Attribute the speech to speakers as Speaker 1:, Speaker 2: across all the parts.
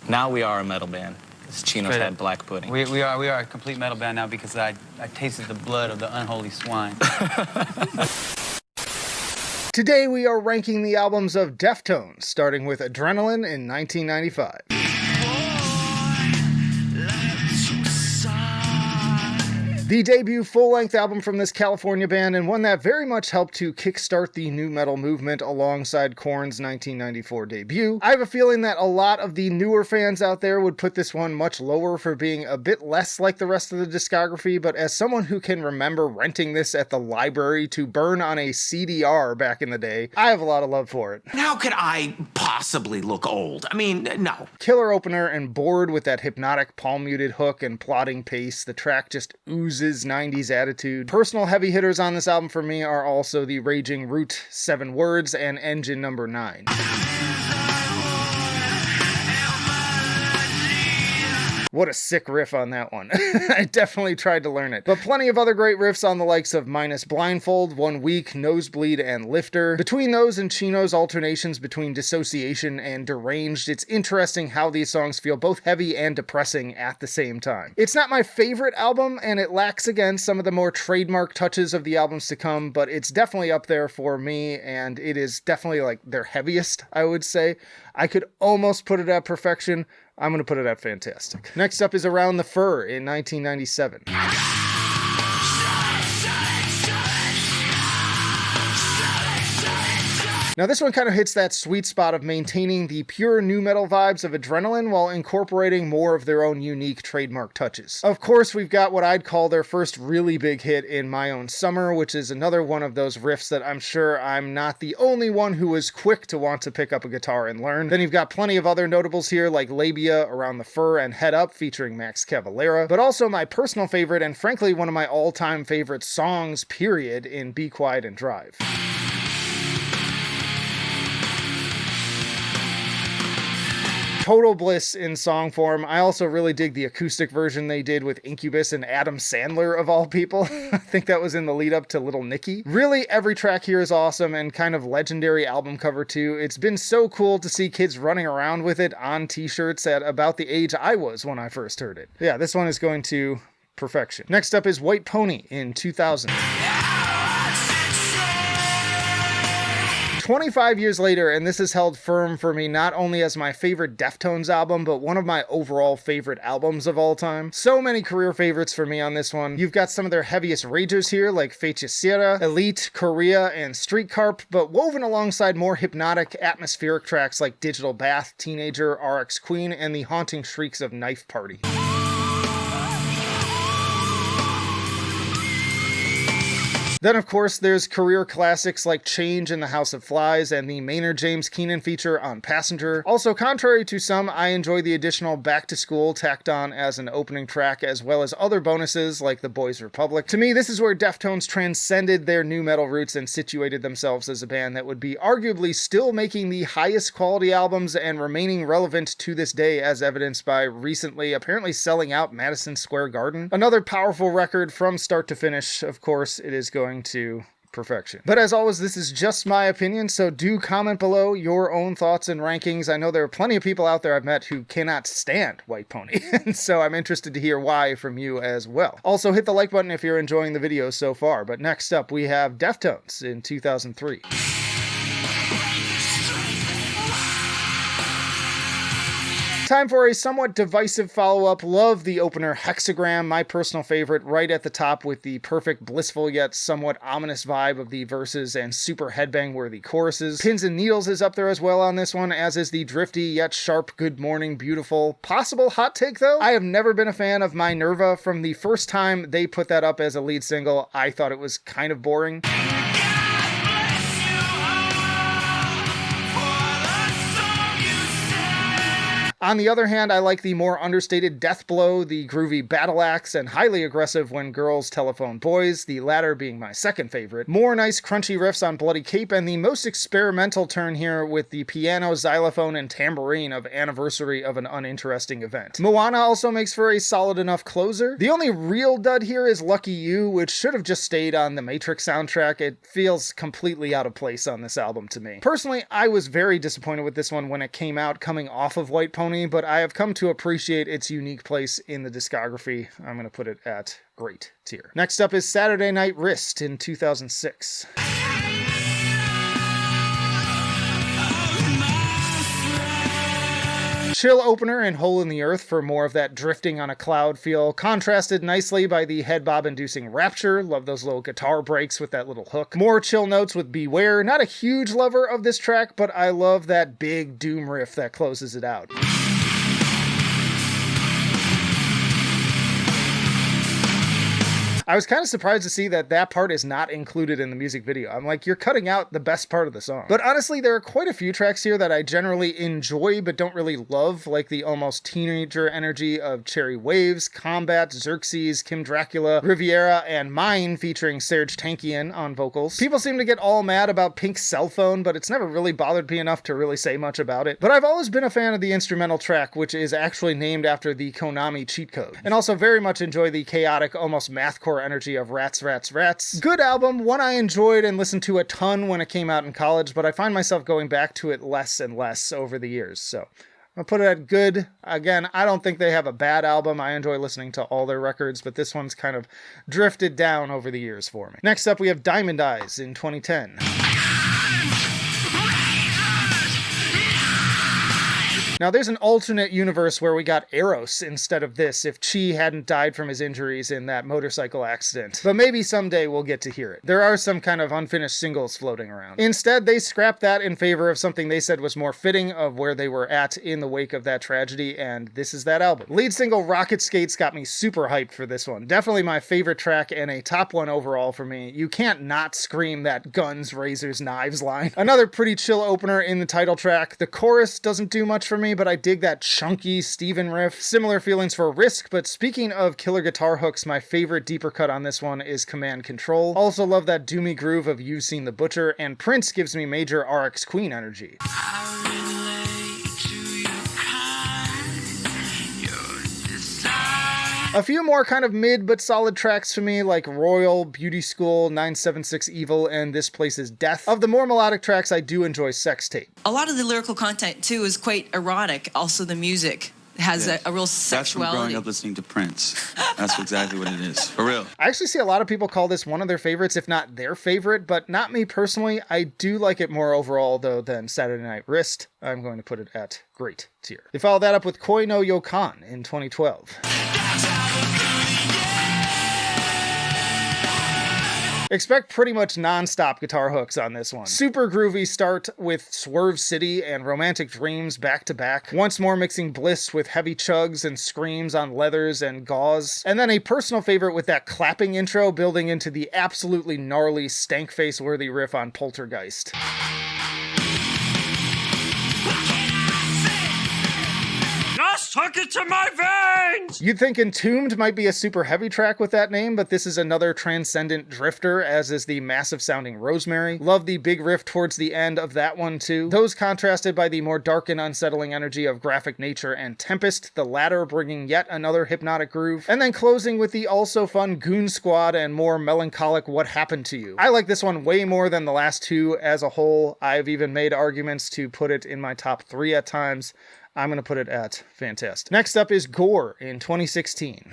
Speaker 1: Now we are a metal band. This Chino's
Speaker 2: Straight
Speaker 1: had
Speaker 2: up.
Speaker 1: black pudding.
Speaker 2: We are a complete metal band now because I tasted the blood of the unholy swine.
Speaker 3: Today we are ranking the albums of Deftones, starting with Adrenaline in 1995. The debut full-length album from this California band, and one that very much helped to kickstart the nu metal movement alongside Korn's 1994 debut. I have a feeling that a lot of the newer fans out there would put this one much lower for being a bit less like the rest of the discography, but as someone who can remember renting this at the library to burn on a CDR back in the day, I have a lot of love for it.
Speaker 4: How could I possibly look old? I mean, no.
Speaker 3: Killer opener and bored with that hypnotic palm-muted hook and plodding pace, the track just oozes 90s attitude. Personal heavy hitters on this album for me are also the raging Root 7 Words and Engine Number 9. What a sick riff on that one. I definitely tried to learn it. But plenty of other great riffs on the likes of Minus Blindfold, 1 Week, Nosebleed, and Lifter. Between those and Chino's alternations between dissociation and deranged, it's interesting how these songs feel both heavy and depressing at the same time. It's not my favorite album, and it lacks, again, some of the more trademark touches of the albums to come, but it's definitely up there for me, and it is definitely like their heaviest, I would say. I could almost put it at perfection. I'm going to put it at fantastic. Next up is Around the Fur in 1997. Now this one kind of hits that sweet spot of maintaining the pure nu metal vibes of Adrenaline while incorporating more of their own unique trademark touches. Of course, we've got what I'd call their first really big hit in My Own Summer, which is another one of those riffs that I'm sure I'm not the only one who was quick to want to pick up a guitar and learn. Then you've got plenty of other notables here like Labia, Around the Fur, and Head Up featuring Max Cavalera, but also my personal favorite and frankly one of my all-time favorite songs, period, in Be Quiet and Drive. Total bliss in song form. I also really dig the acoustic version they did with Incubus and Adam Sandler of all people. I think that was in the lead up to Little Nicky. Really, every track here is awesome and kind of legendary album cover too. It's been so cool to see kids running around with it on t-shirts at about the age I was when I first heard it. Yeah, this one is going to perfection. Next up is White Pony in 2000. 25 years later, and this has held firm for me not only as my favorite Deftones album, but one of my overall favorite albums of all time. So many career favorites for me on this one. You've got some of their heaviest ragers here, like Feiticeira, Elite, Korea, and Street Carp, but woven alongside more hypnotic, atmospheric tracks like Digital Bath, Teenager, RX Queen, and the haunting shrieks of Knife Party. Then, of course, there's career classics like Change in the House of Flies and the Maynard James Keenan feature on Passenger. Also, contrary to some, I enjoy the additional Back to School tacked on as an opening track, as well as other bonuses like The Boys Republic. To me, this is where Deftones transcended their nu metal roots and situated themselves as a band that would be arguably still making the highest quality albums and remaining relevant to this day, as evidenced by recently apparently selling out Madison Square Garden. Another powerful record from start to finish. Of course, it is going to perfection. But as always, this is just my opinion, so do comment below your own thoughts and rankings. I know there are plenty of people out there I've met who cannot stand White Pony, and so I'm interested to hear why from you as well. Also, hit the like button if you're enjoying the video so far. But next up, we have Deftones in 2003. Time for a somewhat divisive follow-up. Love the opener Hexagram, my personal favorite, right at the top with the perfect, blissful yet somewhat ominous vibe of the verses and super headbang-worthy choruses. Pins and Needles is up there as well on this one, as is the drifty yet sharp Good Morning Beautiful. Possible hot take though? I have never been a fan of Minerva. From the first time they put that up as a lead single, I thought it was kind of boring. On the other hand, I like the more understated Death Blow, the groovy Battle Axe, and highly aggressive When Girls Telephone Boys, the latter being my second favorite. More nice crunchy riffs on Bloody Cape, and the most experimental turn here with the piano, xylophone, and tambourine of Anniversary of an Uninteresting Event. Moana also makes for a solid enough closer. The only real dud here is Lucky You, which should have just stayed on the Matrix soundtrack. It feels completely out of place on this album to me. Personally, I was very disappointed with this one when it came out coming off of White Pony, phony, but I have come to appreciate its unique place in the discography. I'm going to put it at great tier. Next up is Saturday Night Wrist in 2006. Chill opener and Hole in the Earth for more of that drifting on a cloud feel, contrasted nicely by the head bob inducing Rapture. Love those little guitar breaks with that little hook. More chill notes with Beware. Not a huge lover of this track, but I love that big doom riff that closes it out. I was kind of surprised to see that that part is not included in the music video. I'm like, you're cutting out the best part of the song. But honestly, there are quite a few tracks here that I generally enjoy but don't really love, like the almost teenager energy of Cherry Waves, Combat, Xerxes, Kim Dracula, Riviera, and Mine featuring Serge Tankian on vocals. People seem to get all mad about Pink's Cell Phone, but it's never really bothered me enough to really say much about it. But I've always been a fan of the instrumental track, which is actually named after the Konami cheat code. And also very much enjoy the chaotic, almost mathcore energy of Rats, Rats, Rats. Good album, one I enjoyed and listened to a ton when it came out in college, but I find myself going back to it less and less over the years, so I'll put it at good. Again, I don't think they have a bad album. I enjoy listening to all their records, but this one's kind of drifted down over the years for me. Next up, we have Diamond Eyes in 2010. Now, there's an alternate universe where we got Eros instead of this if Chi hadn't died from his injuries in that motorcycle accident. But maybe someday we'll get to hear it. There are some kind of unfinished singles floating around. Instead, they scrapped that in favor of something they said was more fitting of where they were at in the wake of that tragedy, and this is that album. Lead single Rocket Skates got me super hyped for this one. Definitely my favorite track and a top one overall for me. You can't not scream that guns, razors, knives line. Another pretty chill opener in the title track. The chorus doesn't do much for me, but I dig that chunky Steven riff. Similar feelings for Risk, but speaking of killer guitar hooks, my favorite deeper cut on this one is Command Control. Also love that doomy groove of You've Seen the Butcher, and Prince gives me major RX Queen energy. A few more kind of mid but solid tracks to me, like Royal, Beauty School, 976 Evil, and This Place is Death. Of the more melodic tracks, I do enjoy Sex Tape.
Speaker 5: A lot of the lyrical content, too, is quite erotic. Also, the music has a real sexuality.
Speaker 6: That's from growing up listening to Prince. That's exactly what it is, for real.
Speaker 3: I actually see a lot of people call this one of their favorites, if not their favorite, but not me personally. I do like it more overall, though, than Saturday Night Wrist. I'm going to put it at great tier. They follow that up with Koi no Yokan in 2012. Expect pretty much non-stop guitar hooks on this one. Super groovy start with Swerve City and Romantic Dreams back to back. Once more mixing Bliss with heavy chugs and screams on leathers and gauze. And then a personal favorite with that clapping intro building into the absolutely gnarly stank face worthy riff on Poltergeist.
Speaker 7: Took it to my veins!
Speaker 3: You'd think Entombed might be a super heavy track with that name, but this is another transcendent drifter, as is the massive sounding Rosemary. Love the big riff towards the end of that one too. Those contrasted by the more dark and unsettling energy of Graphic Nature and Tempest, the latter bringing yet another hypnotic groove. And then closing with the also fun Goon Squad and more melancholic What Happened to You. I like this one way more than the last two as a whole. I've even made arguments to put it in my top 3 at times. I'm going to put it at fantastic. Next up is Gore in 2016.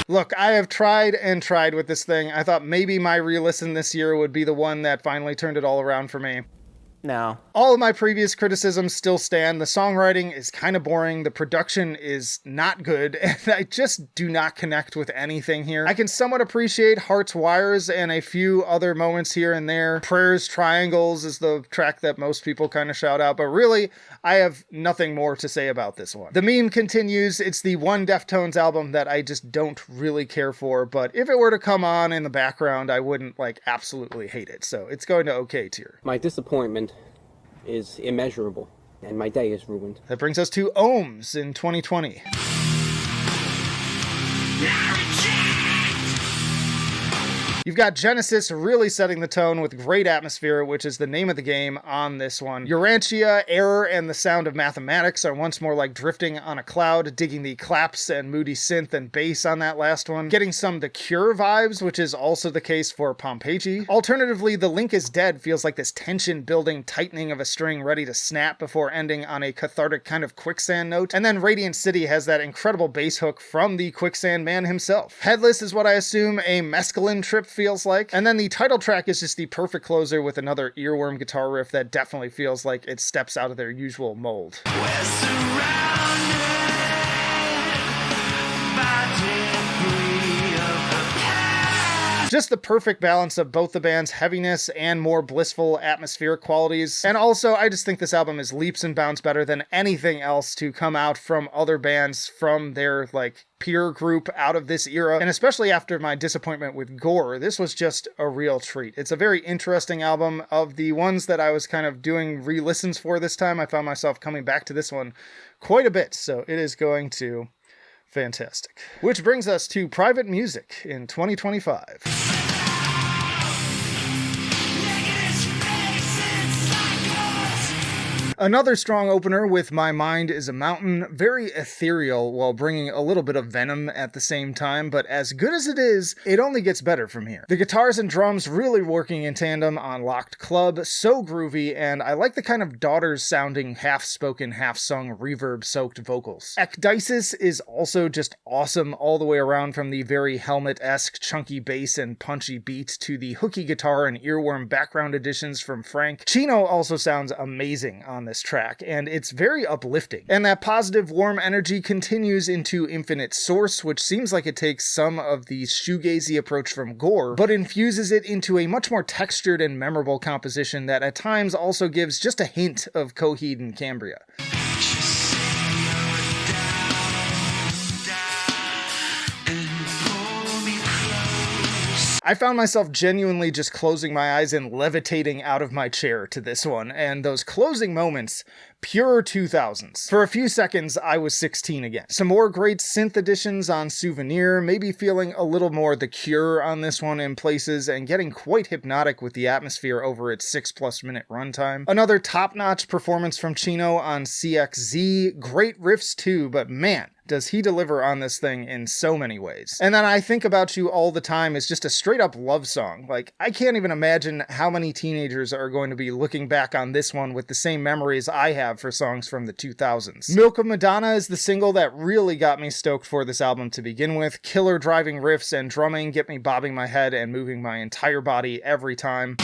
Speaker 3: Look, I have tried and tried with this thing. I thought maybe my re-listen this year would be the one that finally turned it all around for me.
Speaker 2: No.
Speaker 3: All of my previous criticisms still stand. The songwriting is kind of boring. The production is not good. And I just do not connect with anything here. I can somewhat appreciate Heart's Wires and a few other moments here and there. Prayers Triangles is the track that most people kind of shout out. But really, I have nothing more to say about this one. The meme continues. It's the one Deftones album that I just don't really care for. But if it were to come on in the background, I wouldn't like absolutely hate it. So it's going to okay tier.
Speaker 8: My disappointment is immeasurable, and my day is ruined.
Speaker 3: That brings us to Ohms in 2020. You've got Genesis really setting the tone with great atmosphere, which is the name of the game on this one. Urantia, Error, and the Sound of Mathematics are once more like drifting on a cloud, digging the claps and moody synth and bass on that last one. Getting some The Cure vibes, which is also the case for Pompeii. Alternatively, The Link is Dead feels like this tension-building tightening of a string ready to snap before ending on a cathartic kind of quicksand note. And then Radiant City has that incredible bass hook from the Quicksand Man himself. Headless is what I assume a mescaline trip feels like. And then the title track is just the perfect closer with another earworm guitar riff that definitely feels like it steps out of their usual mold. Just the perfect balance of both the band's heaviness and more blissful atmospheric qualities. And also, I just think this album is leaps and bounds better than anything else to come out from other bands from their, like, peer group out of this era. And especially after my disappointment with Gore, this was just a real treat. It's a very interesting album. Of the ones that I was kind of doing re-listens for this time, I found myself coming back to this one quite a bit. So it is going to... fantastic. Which brings us to Private Music in 2025. Another strong opener with My Mind is a Mountain, very ethereal while bringing a little bit of venom at the same time, but as good as it is, it only gets better from here. The guitars and drums really working in tandem on Locked Club, so groovy, and I like the kind of daughters-sounding half-spoken, half-sung, reverb-soaked vocals. Ecdysis is also just awesome all the way around, from the very Helmet-esque chunky bass and punchy beats to the hooky guitar and earworm background additions from Frank. Chino also sounds amazing on this track, and it's very uplifting. And that positive, warm energy continues into Infinite Source, which seems like it takes some of the shoegazy approach from Gore, but infuses it into a much more textured and memorable composition that at times also gives just a hint of Coheed and Cambria. I found myself genuinely just closing my eyes and levitating out of my chair to this one, and those closing moments, pure 2000s. For a few seconds, I was 16 again. Some more great synth additions on Souvenir, maybe feeling a little more The Cure on this one in places, and getting quite hypnotic with the atmosphere over its 6+ minute runtime. Another top-notch performance from Chino on CXZ, great riffs too, but man, does he deliver on this thing in so many ways. And then I Think About You All the Time is just a straight up love song. Like, I can't even imagine how many teenagers are going to be looking back on this one with the same memories I have for songs from the 2000s. Milk of Madonna is the single that really got me stoked for this album to begin with. Killer driving riffs and drumming get me bobbing my head and moving my entire body every time.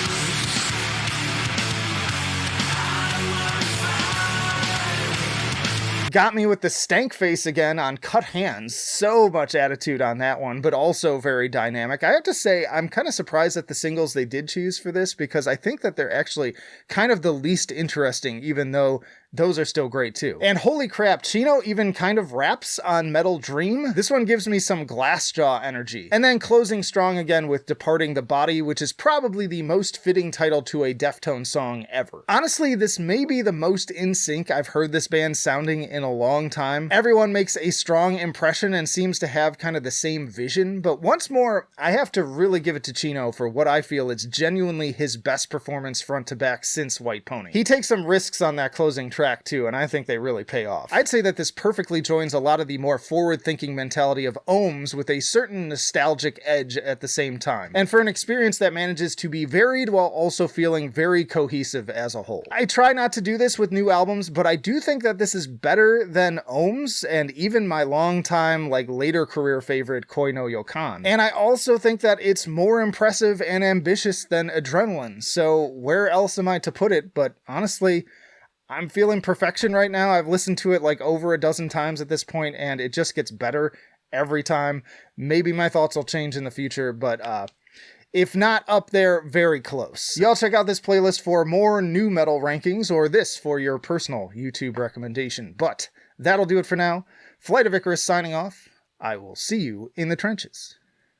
Speaker 3: Got me with the stank face again on Cut Hands. So much attitude on that one, but also very dynamic. I have to say, I'm kind of surprised at the singles they did choose for this, because I think that they're actually kind of the least interesting, even though those are still great too. And holy crap, Chino even kind of raps on Metal Dream. This one gives me some Glassjaw energy. And then closing strong again with Departing the Body, which is probably the most fitting title to a Deftones song ever. Honestly, this may be the most in sync I've heard this band sounding in a long time. Everyone makes a strong impression and seems to have kind of the same vision, but once more, I have to really give it to Chino for what I feel is genuinely his best performance front to back since White Pony. He takes some risks on that closing track too, and I think they really pay off. I'd say that this perfectly joins a lot of the more forward-thinking mentality of Ohms with a certain nostalgic edge at the same time, and for an experience that manages to be varied while also feeling very cohesive as a whole. I try not to do this with new albums, but I do think that this is better than Ohms, and even my long-time, like, later career favorite, Koi No Yokan. And I also think that it's more impressive and ambitious than Adrenaline, so where else am I to put it? But honestly, I'm feeling perfection right now. I've listened to it like over a dozen times at this point, and it just gets better every time. Maybe my thoughts will change in the future, but if not up there, very close. Y'all check out this playlist for more new metal rankings, or this for your personal YouTube recommendation. But that'll do it for now. Flight of Icarus signing off. I will see you in the trenches.